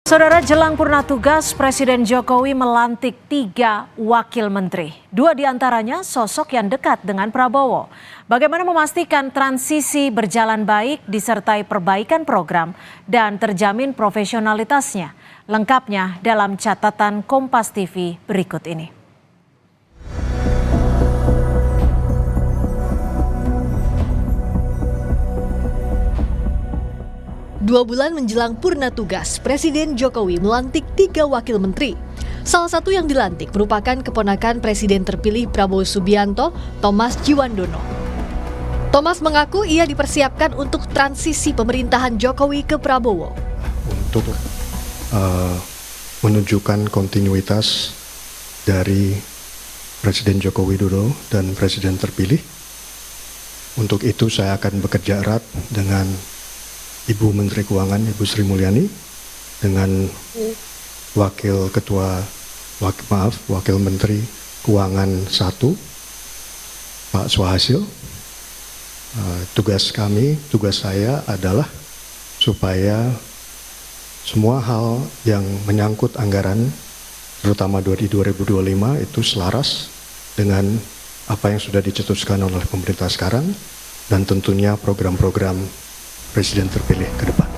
Saudara, jelang purna tugas, Presiden Jokowi melantik 3 wakil menteri. 2 diantaranya sosok yang dekat dengan Prabowo. Bagaimana memastikan transisi berjalan baik disertai perbaikan program dan terjamin profesionalitasnya? Lengkapnya dalam catatan Kompas TV berikut ini. Dua bulan menjelang purna tugas, Presiden Jokowi melantik 3 wakil menteri. Salah satu yang dilantik merupakan keponakan Presiden terpilih Prabowo Subianto, Thomas Djiwandono. Thomas mengaku ia dipersiapkan untuk transisi pemerintahan Jokowi ke Prabowo. Untuk menunjukkan kontinuitas dari Presiden Joko Widodo dan Presiden terpilih. Untuk itu saya akan bekerja erat dengan Ibu Menteri Keuangan, Ibu Sri Mulyani, dengan Wakil Menteri Keuangan 1, Pak Suhasil. Tugas saya adalah supaya semua hal yang menyangkut anggaran, terutama di 2025, itu selaras dengan apa yang sudah dicetuskan oleh pemerintah sekarang, dan tentunya program-program Presiden terpilih ke depan.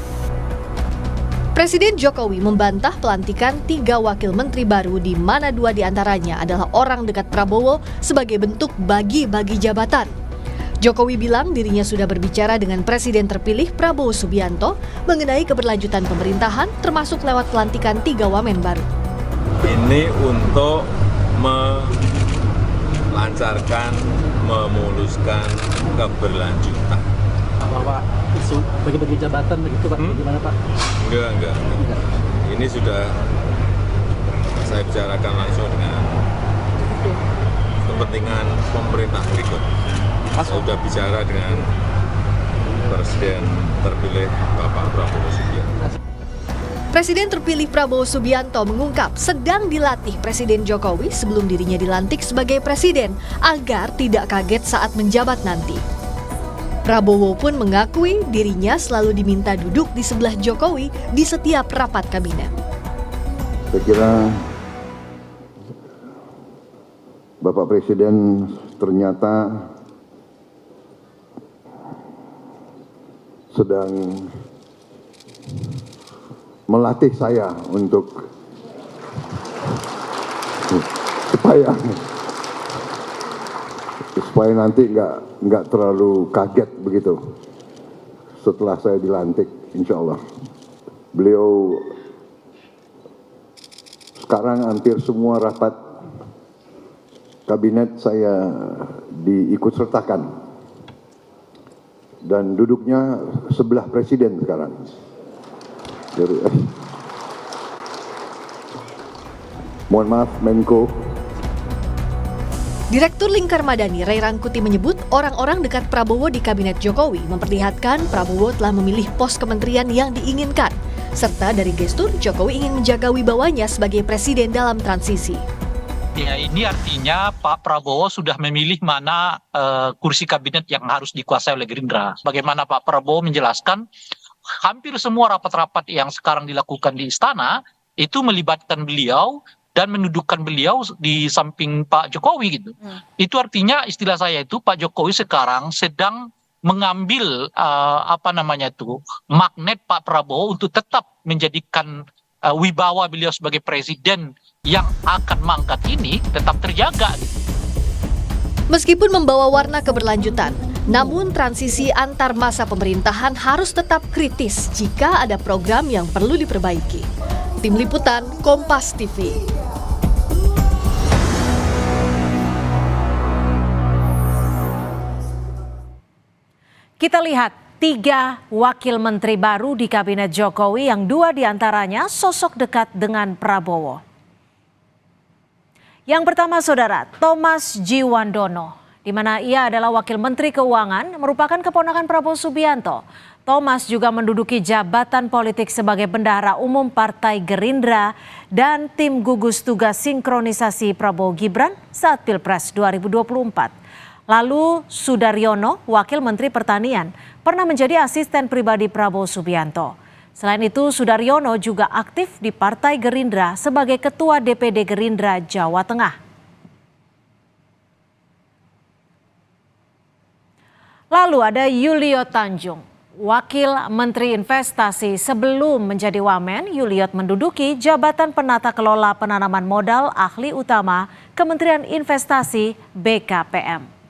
Presiden Jokowi membantah pelantikan 3 wakil menteri baru, di mana 2 diantaranya adalah orang dekat Prabowo sebagai bentuk bagi-bagi jabatan. Jokowi bilang dirinya sudah berbicara dengan Presiden terpilih Prabowo Subianto mengenai keberlanjutan pemerintahan, termasuk lewat pelantikan 3 wamen baru. Ini untuk melancarkan, memuluskan keberlanjutan. Bahwa isu bagi-bagi jabatan begitu Pak, gimana Pak? Enggak. Ini sudah saya bicarakan langsung dengan kepentingan pemerintah berikut. Saya sudah bicara dengan Presiden terpilih Bapak Prabowo Subianto. Presiden terpilih Prabowo Subianto mengungkap sedang dilatih Presiden Jokowi sebelum dirinya dilantik sebagai presiden agar tidak kaget saat menjabat nanti. Prabowo pun mengakui dirinya selalu diminta duduk di sebelah Jokowi di setiap rapat kabinet. Saya kira Bapak Presiden ternyata sedang melatih saya untuk supaya nanti nggak terlalu kaget begitu setelah saya dilantik, insya Allah. Beliau sekarang hampir semua rapat kabinet saya diikut sertakan dan duduknya sebelah presiden sekarang. Jadi, mohon maaf Menko. Direktur Lingkar Madani Ray Rangkuti menyebut orang-orang dekat Prabowo di kabinet Jokowi memperlihatkan Prabowo telah memilih pos kementerian yang diinginkan, serta dari gestur Jokowi ingin menjaga wibawanya sebagai presiden dalam transisi. Ya, ini artinya Pak Prabowo sudah memilih mana kursi kabinet yang harus dikuasai oleh Gerindra. Bagaimana Pak Prabowo menjelaskan, hampir semua rapat-rapat yang sekarang dilakukan di istana itu melibatkan beliau dan mendudukkan beliau di samping Pak Jokowi gitu. Itu artinya istilah saya itu Pak Jokowi sekarang sedang mengambil magnet Pak Prabowo untuk tetap menjadikan wibawa beliau sebagai presiden yang akan mangkat ini tetap terjaga. Meskipun membawa warna keberlanjutan, namun transisi antar masa pemerintahan harus tetap kritis jika ada program yang perlu diperbaiki. Tim Liputan Kompas TV. Kita lihat 3 wakil menteri baru di kabinet Jokowi yang 2 diantaranya sosok dekat dengan Prabowo. Yang pertama, saudara, Thomas Djiwandono, di mana ia adalah wakil menteri keuangan, merupakan keponakan Prabowo Subianto. Thomas juga menduduki jabatan politik sebagai bendahara umum Partai Gerindra dan tim gugus tugas sinkronisasi Prabowo Gibran saat Pilpres 2024. Lalu Sudaryono, wakil menteri pertanian, pernah menjadi asisten pribadi Prabowo Subianto. Selain itu, Sudaryono juga aktif di Partai Gerindra sebagai Ketua DPD Gerindra Jawa Tengah. Lalu ada Yuliot Tanjung, Wakil Menteri Investasi. Sebelum menjadi Wamen, Yuliot menduduki jabatan penata kelola penanaman modal ahli utama Kementerian Investasi BKPM.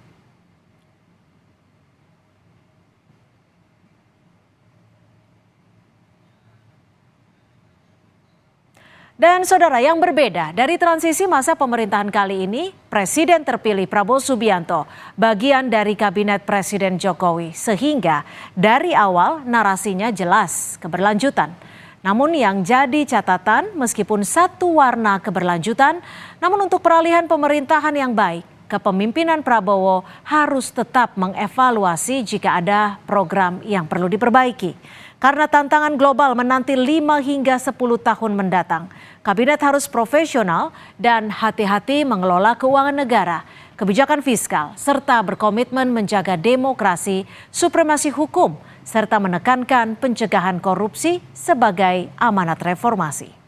Dan saudara, yang berbeda dari transisi masa pemerintahan kali ini, Presiden terpilih Prabowo Subianto bagian dari Kabinet Presiden Jokowi, sehingga dari awal narasinya jelas keberlanjutan. Namun yang jadi catatan, meskipun satu warna keberlanjutan, namun untuk peralihan pemerintahan yang baik, kepemimpinan Prabowo harus tetap mengevaluasi jika ada program yang perlu diperbaiki. Karena tantangan global menanti 5 hingga 10 tahun mendatang, kabinet harus profesional dan hati-hati mengelola keuangan negara, kebijakan fiskal, serta berkomitmen menjaga demokrasi, supremasi hukum, serta menekankan pencegahan korupsi sebagai amanat reformasi.